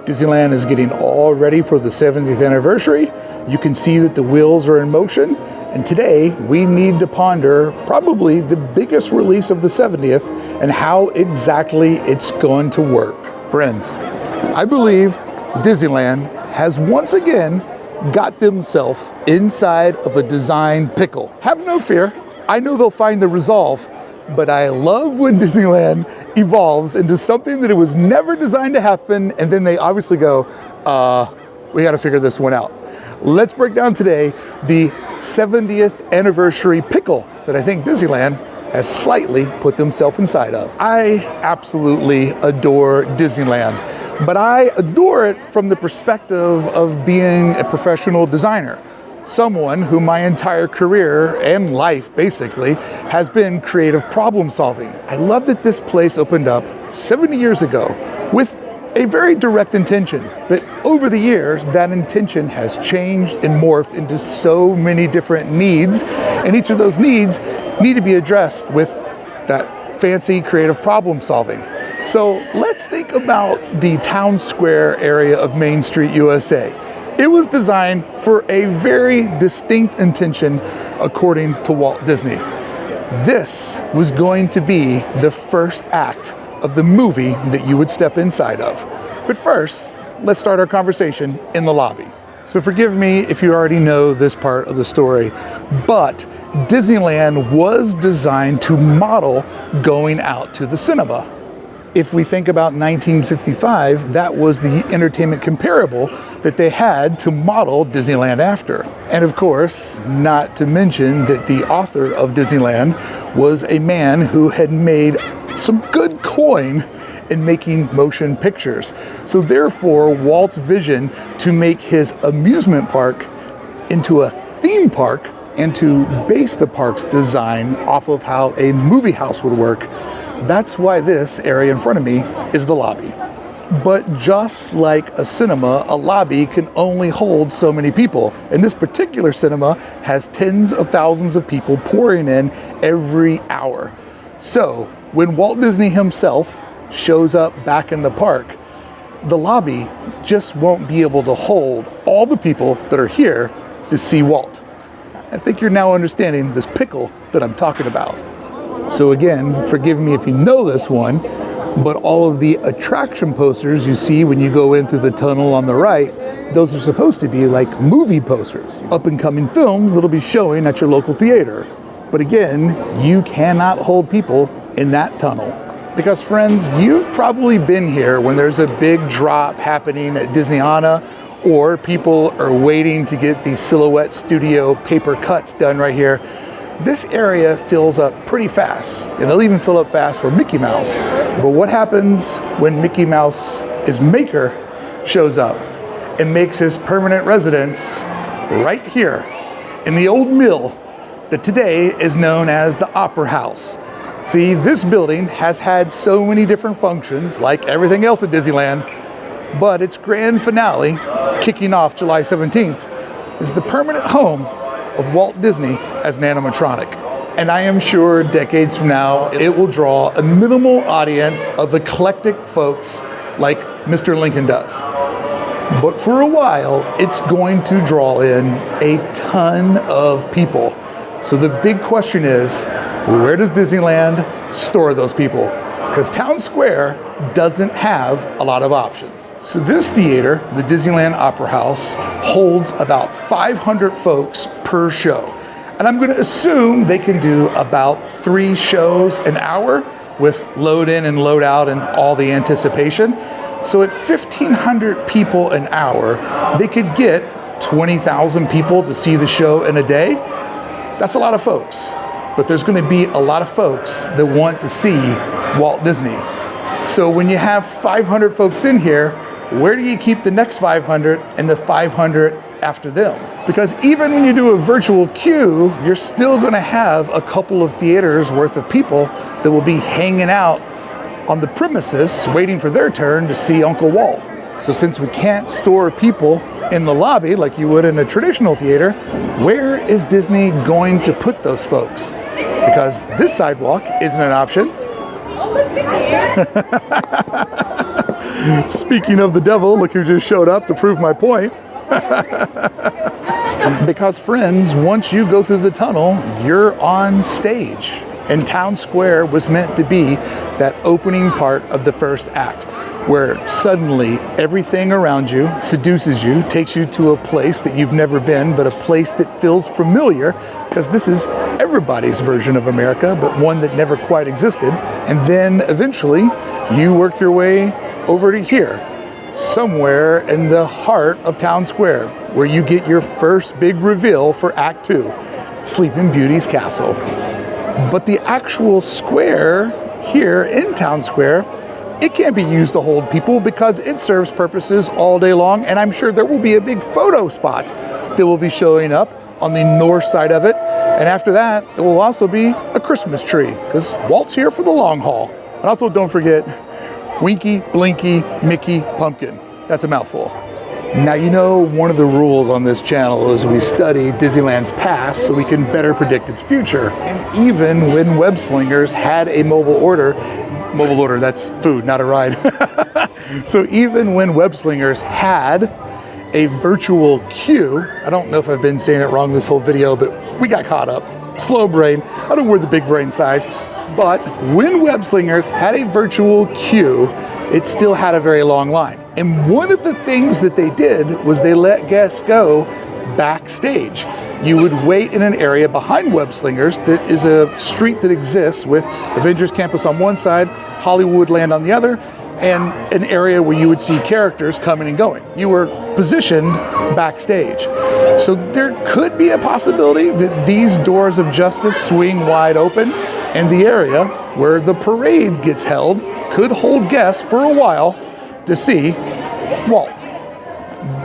Disneyland is getting all ready for the 70th anniversary. You can see that the wheels are in motion. And today we need to ponder probably the biggest release of the 70th and how exactly it's going to work. Friends, I believe Disneyland has once again got themselves inside of a design pickle. Have no fear, I know they'll find the resolve, but I love when Disneyland evolves into something that it was never designed to happen, and then they obviously go, we gotta figure this one out. Let's break down today the 70th anniversary pickle that I think Disneyland has slightly put themselves inside of. I absolutely adore Disneyland, but I adore it from the perspective of being a professional designer. Someone who my entire career and life basically has been creative problem solving. I love that this place opened up 70 years ago with a very direct intention, but over the years that intention has changed and morphed into so many different needs, and each of those needs need to be addressed with that fancy creative problem solving. So let's think about the town square area of Main Street, USA. It was designed for a very distinct intention according to Walt Disney. This was going to be the first act of the movie that you would step inside of. But first, let's start our conversation in the lobby. So forgive me if you already know this part of the story, but Disneyland was designed to model going out to the cinema. If we think about 1955, that was the entertainment comparable that they had to model Disneyland after. And of course, not to mention that the author of Disneyland was a man who had made some good coin in making motion pictures. So therefore, Walt's vision to make his amusement park into a theme park and to base the park's design off of how a movie house would work, that's why this area in front of me is the lobby. But just like a cinema, a lobby can only hold so many people. And this particular cinema has tens of thousands of people pouring in every hour. So when Walt Disney himself shows up back in the park, the lobby just won't be able to hold all the people that are here to see Walt. I think you're now understanding this pickle that I'm talking about. So again, forgive me if you know this one, but all of the attraction posters you see when you go in through the tunnel on the right, those are supposed to be like movie posters, up and coming films that'll be showing at your local theater. But again, you cannot hold people in that tunnel. Because friends, you've probably been here when there's a big drop happening at Disneyana, or people are waiting to get the Silhouette Studio paper cuts done right here. This area fills up pretty fast, and it'll even fill up fast for Mickey Mouse. But what happens when Mickey Mouse's maker shows up and makes his permanent residence right here in the old mill that today is known as the Opera House? See, this building has had so many different functions, like everything else at Disneyland, but its grand finale, kicking off July 17th, is the permanent home of Walt Disney as an animatronic. And I am sure decades from now, it will draw a minimal audience of eclectic folks like Mr. Lincoln does. But for a while, it's going to draw in a ton of people. So the big question is, where does Disneyland store those people? Because Town Square doesn't have a lot of options. So this theater, the Disneyland Opera House, holds about 500 folks per show. And I'm gonna assume they can do about 3 shows an hour with load in and load out and all the anticipation. So at 1,500 people an hour, they could get 20,000 people to see the show in a day. That's a lot of folks. But there's going to be a lot of folks that want to see Walt Disney. So when you have 500 folks in here, where do you keep the next 500 and the 500 after them? Because even when you do a virtual queue, you're still going to have a couple of theaters worth of people that will be hanging out on the premises waiting for their turn to see Uncle Walt. So since we can't store people in the lobby like you would in a traditional theater, where is Disney going to put those folks? Because this sidewalk isn't an option. Speaking of the devil, look who just showed up to prove my point. Because friends, once you go through the tunnel, you're on stage. And Town Square was meant to be that opening part of the first act, where suddenly everything around you seduces you, takes you to a place that you've never been, but a place that feels familiar, because this is everybody's version of America, but one that never quite existed. And then eventually you work your way over to here, somewhere in the heart of Town Square, where you get your first big reveal for Act 2, Sleeping Beauty's castle. But the actual square here in Town Square, it can't be used to hold people because it serves purposes all day long, and I'm sure there will be a big photo spot that will be showing up on the north side of it. And after that, it will also be a Christmas tree, because Walt's here for the long haul. And also don't forget Winky, Blinky, Mickey, Pumpkin. That's a mouthful. Now, you know, one of the rules on this channel is we study Disneyland's past so we can better predict its future. And even when Web Slingers had a mobile order, that's food, not a ride. So even when Web Slingers had a virtual queue, I don't know if I've been saying it wrong this whole video, but we got caught up. Slow brain. I don't wear the big brain size. But when Web Slingers had a virtual queue, it still had a very long line. And one of the things that they did was they let guests go backstage. You would wait in an area behind Web Slingers that is a street that exists with Avengers Campus on one side, Hollywood Land on the other, and an area where you would see characters coming and going. You were positioned backstage. So there could be a possibility that these doors of justice swing wide open, and the area where the parade gets held could hold guests for a while to see Walt.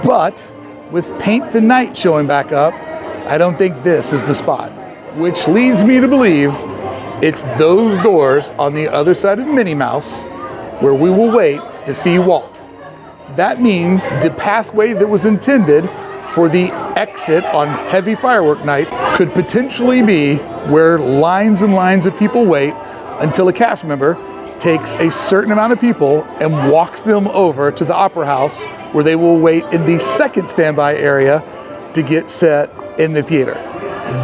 But with Paint the Night showing back up, I don't think this is the spot, which leads me to believe it's those doors on the other side of Minnie Mouse where we will wait to see Walt. That means the pathway that was intended for the exit on heavy firework night could potentially be where lines and lines of people wait until a cast member takes a certain amount of people and walks them over to the Opera House, where they will wait in the second standby area to get set in the theater.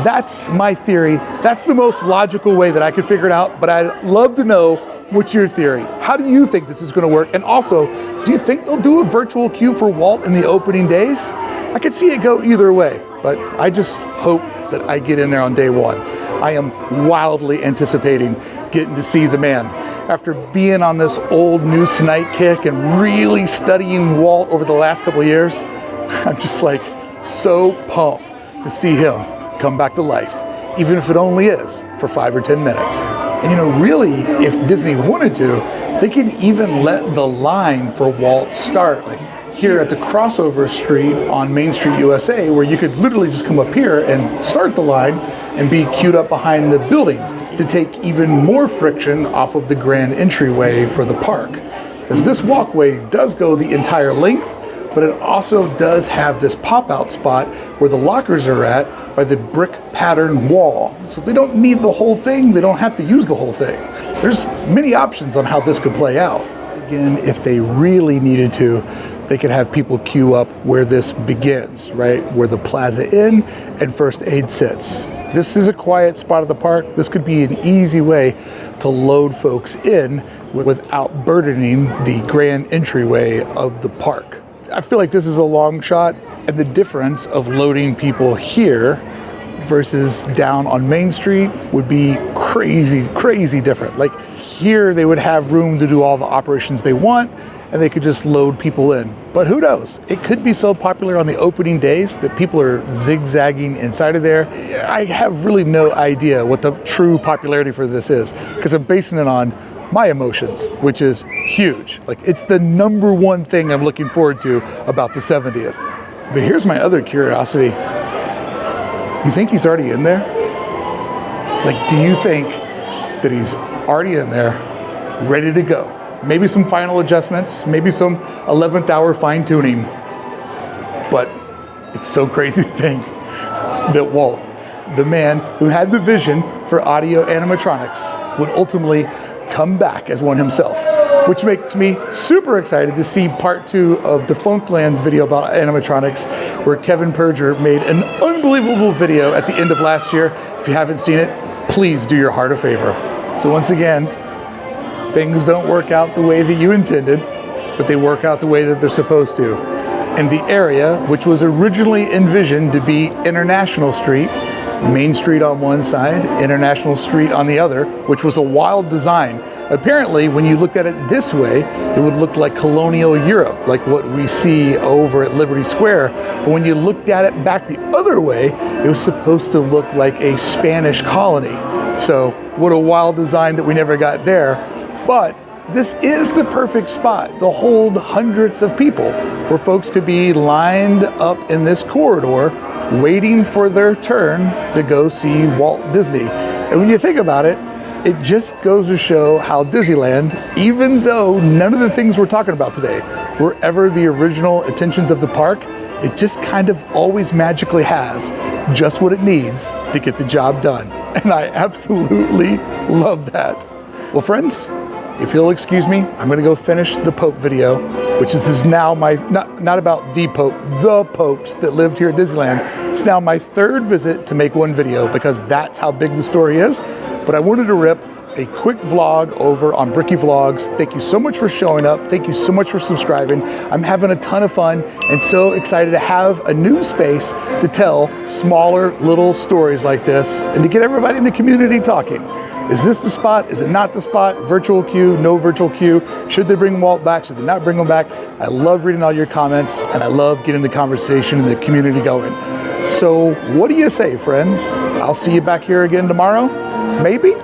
That's my theory. That's the most logical way that I could figure it out, but I'd love to know what's your theory. How do you think this is going to work? And also, do you think they'll do a virtual queue for Walt in the opening days? I could see it go either way, but I just hope that I get in there on day one. I am wildly anticipating getting to see the man. After being on this old News Tonight kick and really studying Walt over the last couple of years, I'm just like so pumped to see him come back to life, even if it only is for 5 or 10 minutes. And you know, really, if Disney wanted to, they could even let the line for Walt start, like here at the crossover street on Main Street USA, where you could literally just come up here and start the line and be queued up behind the buildings to take even more friction off of the grand entryway for the park. Because this walkway does go the entire length, but it also does have this pop-out spot where the lockers are at by the brick pattern wall. So they don't need the whole thing, they don't have to use the whole thing. There's many options on how this could play out. Again, if they really needed to, they could have people queue up where this begins, right? Where the Plaza Inn and First Aid sits. This is a quiet spot of the park. This could be an easy way to load folks in without burdening the grand entryway of the park. I feel like this is a long shot, and the difference of loading people here versus down on Main Street would be crazy, crazy different. Like here, they would have room to do all the operations they want, and they could just load people in. But who knows? It could be so popular on the opening days that people are zigzagging inside of there. I have really no idea what the true popularity for this is, because I'm basing it on my emotions, which is huge. Like, it's the number one thing I'm looking forward to about the 70th. But here's my other curiosity. You think he's already in there? Like, do you think that he's already in there, ready to go? Maybe some final adjustments, maybe some 11th hour fine tuning. But it's so crazy to think that Walt, the man who had the vision for audio animatronics, would ultimately come back as one himself. which makes me super excited to see part 2 of the Funkland's video about animatronics, where Kevin Perger made an unbelievable video at the end of last year. If you haven't seen it, please do your heart a favor. So once again, things don't work out the way that you intended, but they work out the way that they're supposed to. And the area, which was originally envisioned to be International Street, Main Street on one side, International Street on the other, which was a wild design. Apparently, when you looked at it this way, it would look like colonial Europe, like what we see over at Liberty Square. But when you looked at it back the other way, it was supposed to look like a Spanish colony. So what a wild design that we never got there. But this is the perfect spot to hold hundreds of people, where folks could be lined up in this corridor waiting for their turn to go see Walt Disney. And when you think about it, it just goes to show how Disneyland, even though none of the things we're talking about today were ever the original intentions of the park, it just kind of always magically has just what it needs to get the job done. And I absolutely love that. Well, friends, if you'll excuse me, I'm gonna go finish the Pope video, which is now my, not about the Pope, the Popes that lived here at Disneyland. It's now my 3rd visit to make one video, because that's how big the story is. But I wanted to rip a quick vlog over on Brickey Vlogs. Thank you so much for showing up. Thank you so much for subscribing. I'm having a ton of fun and so excited to have a new space to tell smaller little stories like this and to get everybody in the community talking. Is this the spot? Is it not the spot? Virtual queue, no virtual queue? Should they bring Walt back? Should they not bring him back? I love reading all your comments, and I love getting the conversation and the community going. So what do you say, friends? I'll see you back here again tomorrow? Maybe?